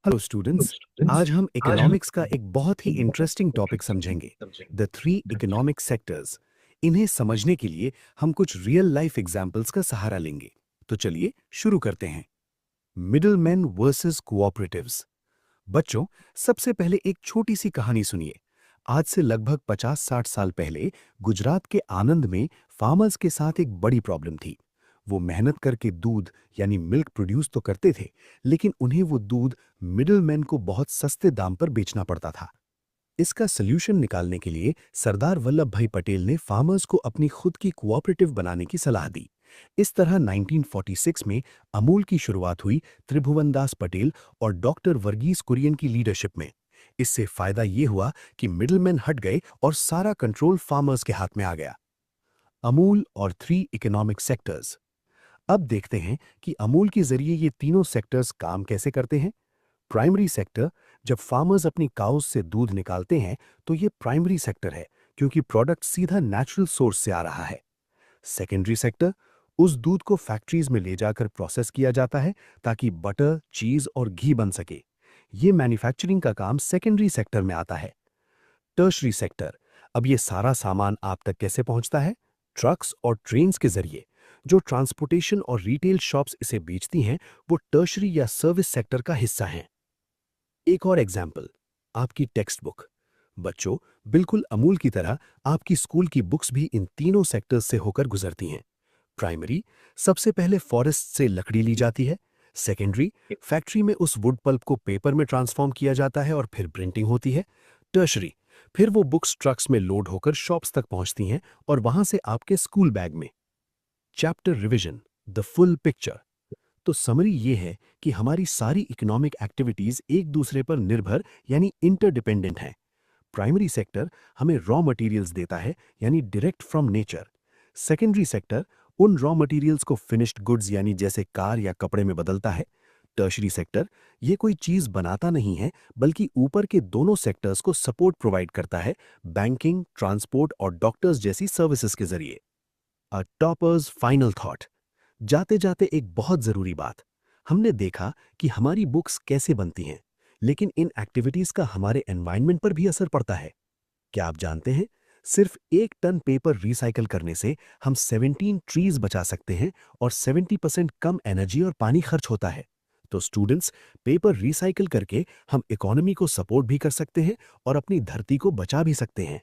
Hello students. आज हम economics का एक बहुत ही इंटरेस्टिंग टॉपिक समझेंगे, द थ्री इकोनॉमिक सेक्टर्स। इन्हें समझने के लिए हम कुछ रियल लाइफ एग्जाम्पल्स का सहारा लेंगे। तो चलिए शुरू करते हैं। Middleman versus cooperatives. बच्चों, सबसे पहले एक छोटी सी कहानी सुनिए। आज से लगभग 50-60 साल पहले गुजरात के आनंद में फार्मर्स के साथ एक बड़ी प्रॉब्लम थी। वो मेहनत करके दूध यानी मिल्क प्रोड्यूस तो करते थे, लेकिन उन्हें वो दूध मिडलमैन को बहुत सस्ते दाम पर बेचना पड़ता था। इसका सल्यूशन निकालने के लिए सरदार वल्लभ भाई पटेल ने फार्मर्स को अपनी खुद की कोऑपरेटिव बनाने की सलाह दी। इस तरह 1946 में अमूल की शुरुआत हुई, त्रिभुवनदास पटेल और डॉक्टर वर्गीस कुरियन की लीडरशिप में। इससे फायदा ये हुआ कि मिडलमैन हट गए और सारा कंट्रोल फार्मर्स के हाथ में आ गया। अमूल और थ्री इकोनॉमिक सेक्टर्स। अब देखते हैं कि अमूल के जरिए ये तीनों सेक्टर्स काम कैसे करते हैं। प्राइमरी सेक्टर, जब फार्मर्स अपनी काउस से दूध निकालते हैं तो ये प्राइमरी सेक्टर है, क्योंकि प्रोडक्ट सीधा नेचुरल सोर्स से आ रहा है। सेकेंडरी सेक्टर, उस दूध को फैक्ट्रीज में ले जाकर प्रोसेस किया जाता है ताकि बटर, चीज और घी बन सके। ये मैन्युफैक्चरिंग का काम सेकेंडरी सेक्टर में आता है। टर्शरी सेक्टर, अब ये सारा सामान आप तक कैसे पहुंचता है? ट्रक्स और ट्रेन्स के जरिए। जो ट्रांसपोर्टेशन और रिटेल शॉप्स इसे बेचती हैं, वो टर्शरी या सर्विस सेक्टर का हिस्सा हैं। एक और एग्जाम्पल, आपकी टेक्स्ट बुक। बच्चों, बिल्कुल अमूल की तरह आपकी स्कूल की बुक्स भी इन तीनों सेक्टर्स से होकर गुजरती हैं। प्राइमरी, सबसे पहले फॉरेस्ट से लकड़ी ली जाती है। सेकेंडरी, फैक्ट्री में उस वुड पल्प को पेपर में ट्रांसफॉर्म किया जाता है और फिर प्रिंटिंग होती है। टर्शरी, फिर वो बुक्स ट्रक्स में लोड होकर शॉप्स तक पहुंचती हैं और वहां से आपके स्कूल बैग में। Chapter revision, the full picture. तो समरी ये है कि हमारी सारी इकोनॉमिक एक्टिविटीज एक दूसरे पर निर्भर यानी इंटरडिपेंडेंट हैं। प्राइमरी सेक्टर हमें रॉ मटेरियल्स देता है, यानी direct from nature. Secondary sector उन रॉ मटेरियल्स को फिनिश्ड गुड्स यानी जैसे कार या कपड़े में बदलता है। टर्शरी सेक्टर ये कोई चीज बनाता नहीं है, बल्कि ऊपर के दोनों सेक्टर्स को सपोर्ट प्रोवाइड करता है, बैंकिंग, ट्रांसपोर्ट और डॉक्टर्स जैसी सर्विसेज के जरिए। अ टॉपर्स फाइनल थॉट। जाते जाते एक बहुत जरूरी बात। हमने देखा कि हमारी बुक्स कैसे बनती हैं, लेकिन इन एक्टिविटीज का हमारे एनवायरनमेंट पर भी असर पड़ता है। क्या आप जानते हैं, सिर्फ 1 टन पेपर रिसाइकल करने से हम 17 ट्रीज बचा सकते हैं और 70% कम एनर्जी और पानी खर्च होता है। तो स्टूडेंट्स, पेपर रिसाइकल करके हम इकोनॉमी को सपोर्ट भी कर सकते हैं और अपनी धरती को बचा भी सकते हैं।